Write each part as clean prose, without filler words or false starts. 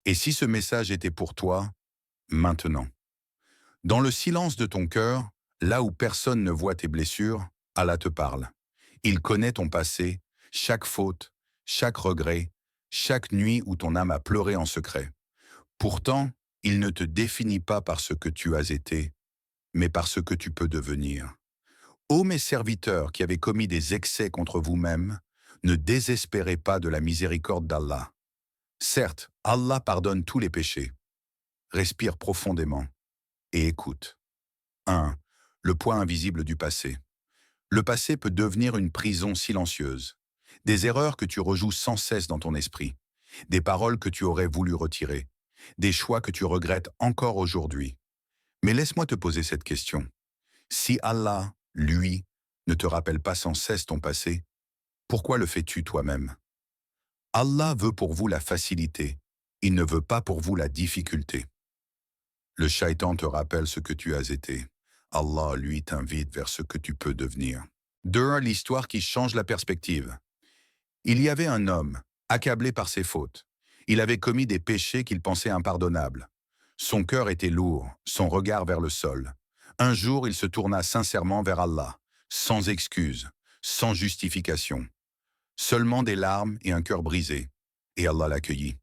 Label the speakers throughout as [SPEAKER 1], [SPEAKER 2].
[SPEAKER 1] Et si ce message était pour toi, maintenant? Dans le silence de ton cœur, là où personne ne voit tes blessures, Allah te parle. Il connaît ton passé, chaque faute, chaque regret, chaque nuit où ton âme a pleuré en secret. Pourtant, il ne te définit pas par ce que tu as été, mais par ce que tu peux devenir. Ô mes serviteurs qui avez commis des excès contre vous-mêmes, ne désespérez pas de la miséricorde d'Allah. Certes, Allah pardonne tous les péchés. Respire profondément et écoute. 1. Le poids invisible du passé. Le passé peut devenir une prison silencieuse. Des erreurs que tu rejoues sans cesse dans ton esprit. Des paroles que tu aurais voulu retirer. Des choix que tu regrettes encore aujourd'hui. Mais laisse-moi te poser cette question. Si Allah, lui, ne te rappelle pas sans cesse ton passé, pourquoi le fais-tu toi-même? Allah veut pour vous la facilité. Il ne veut pas pour vous la difficulté. Le shaitan te rappelle ce que tu as été. Allah, lui, t'invite vers ce que tu peux devenir. 2. L'histoire qui change la perspective. Il y avait un homme, accablé par ses fautes. Il avait commis des péchés qu'il pensait impardonnables. Son cœur était lourd, son regard vers le sol. Un jour, il se tourna sincèrement vers Allah, sans excuse, sans justification. Seulement des larmes et un cœur brisé. Et Allah l'accueillit.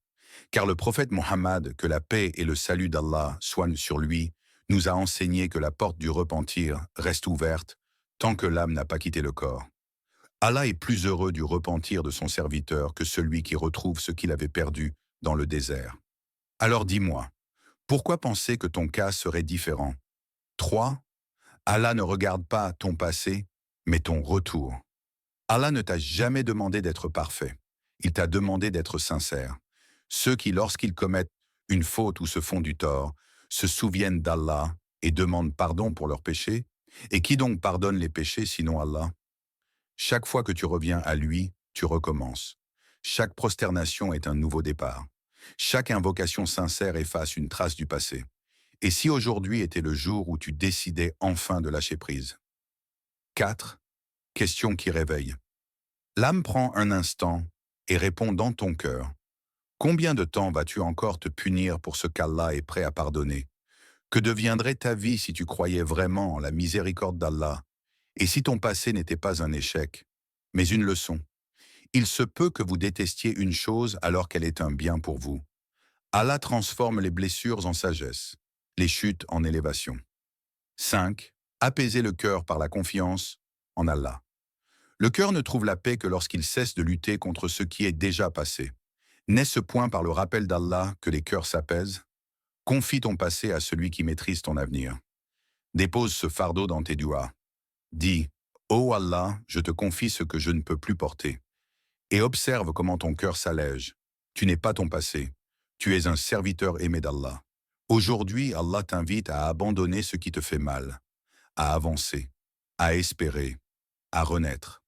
[SPEAKER 1] Car le prophète Mohammed, que la paix et le salut d'Allah soient sur lui, nous a enseigné que la porte du repentir reste ouverte tant que l'âme n'a pas quitté le corps. Allah est plus heureux du repentir de son serviteur que celui qui retrouve ce qu'il avait perdu dans le désert. Alors dis-moi, pourquoi penser que ton cas serait différent? 3. Allah ne regarde pas ton passé, mais ton retour. Allah ne t'a jamais demandé d'être parfait. Il t'a demandé d'être sincère. Ceux qui, lorsqu'ils commettent une faute ou se font du tort, se souviennent d'Allah et demandent pardon pour leurs péchés. Et qui donc pardonne les péchés sinon Allah? Chaque fois que tu reviens à lui, tu recommences. Chaque prosternation est un nouveau départ. Chaque invocation sincère efface une trace du passé. Et si aujourd'hui était le jour où tu décidais enfin de lâcher prise? 4. Question qui réveille. L'âme prend un instant et répond dans ton cœur. Combien de temps vas-tu encore te punir pour ce qu'Allah est prêt à pardonner? Que deviendrait ta vie si tu croyais vraiment en la miséricorde d'Allah? Et si ton passé n'était pas un échec, mais une leçon? Il se peut que vous détestiez une chose alors qu'elle est un bien pour vous. Allah transforme les blessures en sagesse, les chutes en élévation. 5. Apaiser le cœur par la confiance en Allah. Le cœur ne trouve la paix que lorsqu'il cesse de lutter contre ce qui est déjà passé. N'est-ce point par le rappel d'Allah que les cœurs s'apaisent? Confie ton passé à celui qui maîtrise ton avenir. Dépose ce fardeau dans tes doigts. Dis, ô Allah, je te confie ce que je ne peux plus porter. Et observe comment ton cœur s'allège. Tu n'es pas ton passé. Tu es un serviteur aimé d'Allah. Aujourd'hui, Allah t'invite à abandonner ce qui te fait mal, à avancer, à espérer, à renaître.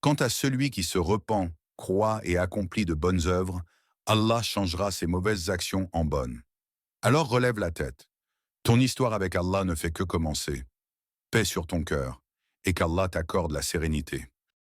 [SPEAKER 1] Quant à celui qui se repent, croit et accomplit de bonnes œuvres, Allah changera ses mauvaises actions en bonnes. Alors relève la tête. Ton histoire avec Allah ne fait que commencer. Paix sur ton cœur, et qu'Allah t'accorde la sérénité.